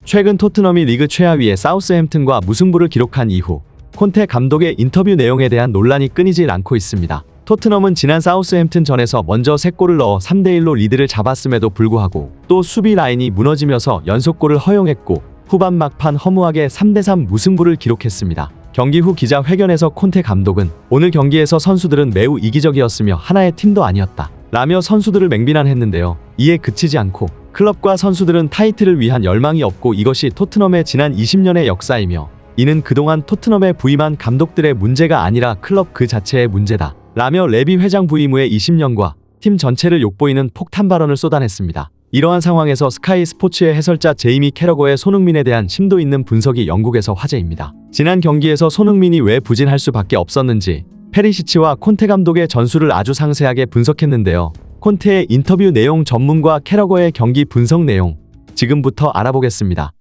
최근 토트넘이 리그 최하위의 사우스햄튼과 무승부를 기록한 이후 콘테 감독의 인터뷰 내용에 대한 논란이 끊이질 않고 있습니다. 토트넘은 지난 사우스햄튼전에서 먼저 3골을 넣어 3대1로 리드를 잡았음에도 불구하고 또 수비 라인이 무너지면서 연속골을 허용했고 후반 막판 허무하게 3대3 무승부를 기록했습니다. 경기 후 기자회견에서 콘테 감독은 오늘 경기에서 선수들은 매우 이기적이었으며 하나의 팀도 아니었다 라며 선수들을 맹비난했는데요. 이에 그치지 않고 클럽과 선수들은 타이틀을 위한 열망이 없고 이것이 토트넘의 지난 20년의 역사이며 이는 그동안 토트넘에 부임한 감독들의 문제가 아니라 클럽 그 자체의 문제다 라며 레비 회장 부임 후의 20년과 팀 전체를 욕보이는 폭탄 발언을 쏟아냈습니다. 이러한 상황에서 스카이 스포츠의 해설자 제이미 캐러거의 손흥민에 대한 심도 있는 분석이 영국에서 화제입니다. 지난 경기에서 손흥민이 왜 부진할 수밖에 없었는지 페리시치와 콘테 감독의 전술을 아주 상세하게 분석했는데요. 콘테의 인터뷰 내용 전문과 캐러거의 경기 분석 내용 지금부터 알아보겠습니다.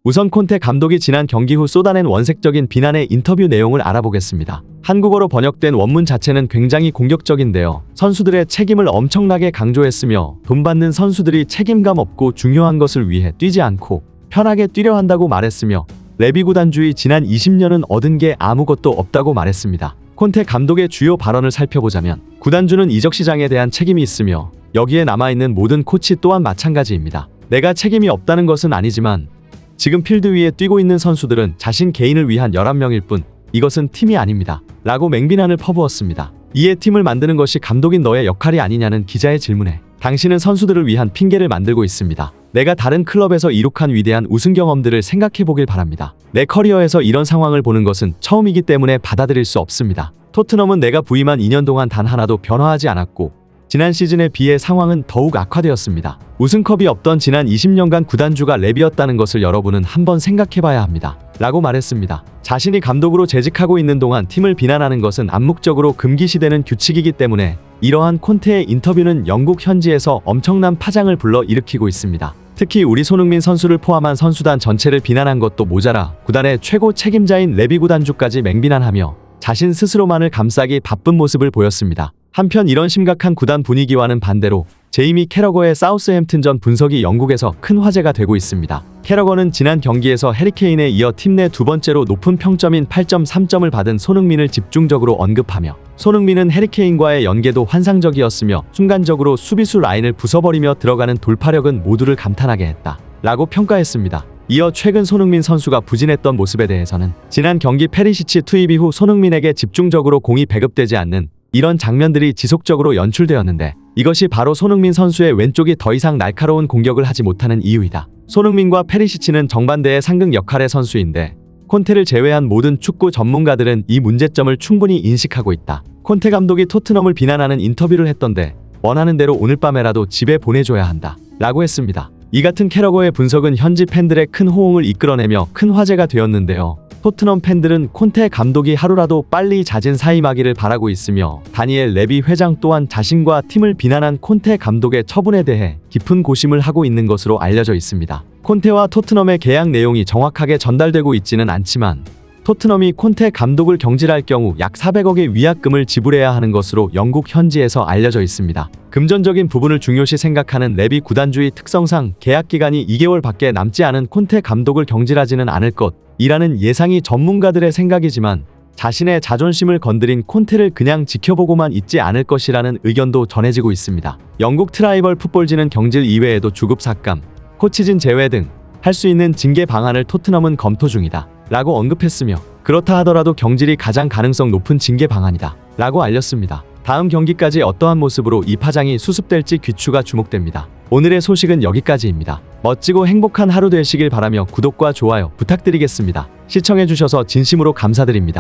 우선 콘테 감독이 지난 경기 후 쏟아낸 원색적인 비난의 인터뷰 내용을 알아보겠습니다. 한국어로 번역된 원문 자체는 굉장히 공격적인데요. 선수들의 책임을 엄청나게 강조했으며 돈 받는 선수들이 책임감 없고 중요한 것을 위해 뛰지 않고 편하게 뛰려 한다고 말했으며 레비 구단주의 지난 20년은 얻은 게 아무것도 없다고 말했습니다. 콘테 감독의 주요 발언을 살펴보자면 구단주는 이적 시장에 대한 책임이 있으며 여기에 남아있는 모든 코치 또한 마찬가지입니다. 내가 책임이 없다는 것은 아니지만 지금 필드 위에 뛰고 있는 선수들은 자신 개인을 위한 11명일 뿐 이것은 팀이 아닙니다 라고 맹비난을 퍼부었습니다. 이에 팀을 만드는 것이 감독인 너의 역할이 아니냐는 기자의 질문에 당신은 선수들을 위한 핑계를 만들고 있습니다. 내가 다른 클럽에서 이룩한 위대한 우승 경험들을 생각해보길 바랍니다. 내 커리어에서 이런 상황을 보는 것은 처음이기 때문에 받아들일 수 없습니다. 토트넘은 내가 부임한 2년 동안 단 하나도 변화하지 않았고 지난 시즌에 비해 상황은 더욱 악화되었습니다. 우승컵이 없던 지난 20년간 구단주가 레비였다는 것을 여러분은 한번 생각해봐야 합니다. 라고 말했습니다. 자신이 감독으로 재직하고 있는 동안 팀을 비난하는 것은 암묵적으로 금기시되는 규칙이기 때문에 이러한 콘테의 인터뷰는 영국 현지에서 엄청난 파장을 불러 일으키고 있습니다. 특히 우리 손흥민 선수를 포함한 선수단 전체를 비난한 것도 모자라 구단의 최고 책임자인 레비 구단주까지 맹비난하며 자신 스스로만을 감싸기 바쁜 모습을 보였습니다. 한편 이런 심각한 구단 분위기와는 반대로 제이미 캐러거의 사우스햄튼전 분석이 영국에서 큰 화제가 되고 있습니다. 캐러거는 지난 경기에서 해리케인에 이어 팀 내 두 번째로 높은 평점인 8.3점을 받은 손흥민을 집중적으로 언급하며 손흥민은 해리케인과의 연계도 환상적이었으며 순간적으로 수비수 라인을 부숴버리며 들어가는 돌파력은 모두를 감탄하게 했다 라고 평가했습니다. 이어 최근 손흥민 선수가 부진했던 모습에 대해서는 지난 경기 페리시치 투입 이후 손흥민에게 집중적으로 공이 배급되지 않는 이런 장면들이 지속적으로 연출되었는데 이것이 바로 손흥민 선수의 왼쪽이 더 이상 날카로운 공격을 하지 못하는 이유이다. 손흥민과 페리시치는 정반대의 상극 역할의 선수인데 콘테를 제외한 모든 축구 전문가들은 이 문제점을 충분히 인식하고 있다. 콘테 감독이 토트넘을 비난하는 인터뷰를 했던데 원하는 대로 오늘 밤에라도 집에 보내줘야 한다 라고 했습니다. 이 같은 캐러거의 분석은 현지 팬들의 큰 호응을 이끌어내며 큰 화제가 되었는데요. 토트넘 팬들은 콘테 감독이 하루라도 빨리 자진 사임하기를 바라고 있으며 다니엘 레비 회장 또한 자신과 팀을 비난한 콘테 감독의 처분에 대해 깊은 고심을 하고 있는 것으로 알려져 있습니다. 콘테와 토트넘의 계약 내용이 정확하게 전달되고 있지는 않지만 토트넘이 콘테 감독을 경질할 경우 약 400억의 위약금을 지불해야 하는 것으로 영국 현지에서 알려져 있습니다. 금전적인 부분을 중요시 생각하는 레비 구단주의 특성상 계약 기간이 2개월밖에 남지 않은 콘테 감독을 경질하지는 않을 것이라는 예상이 전문가들의 생각이지만 자신의 자존심을 건드린 콘테를 그냥 지켜보고만 있지 않을 것이라는 의견도 전해지고 있습니다. 영국 트라이벌 풋볼지는 경질 이외에도 주급 삭감, 코치진 제외 등 할 수 있는 징계 방안을 토트넘은 검토 중이다 라고 언급했으며 그렇다 하더라도 경질이 가장 가능성 높은 징계 방안이다 라고 알렸습니다. 다음 경기까지 어떠한 모습으로 이 파장이 수습될지 귀추가 주목됩니다. 오늘의 소식은 여기까지입니다. 멋지고 행복한 하루 되시길 바라며 구독과 좋아요 부탁드리겠습니다. 시청해주셔서 진심으로 감사드립니다.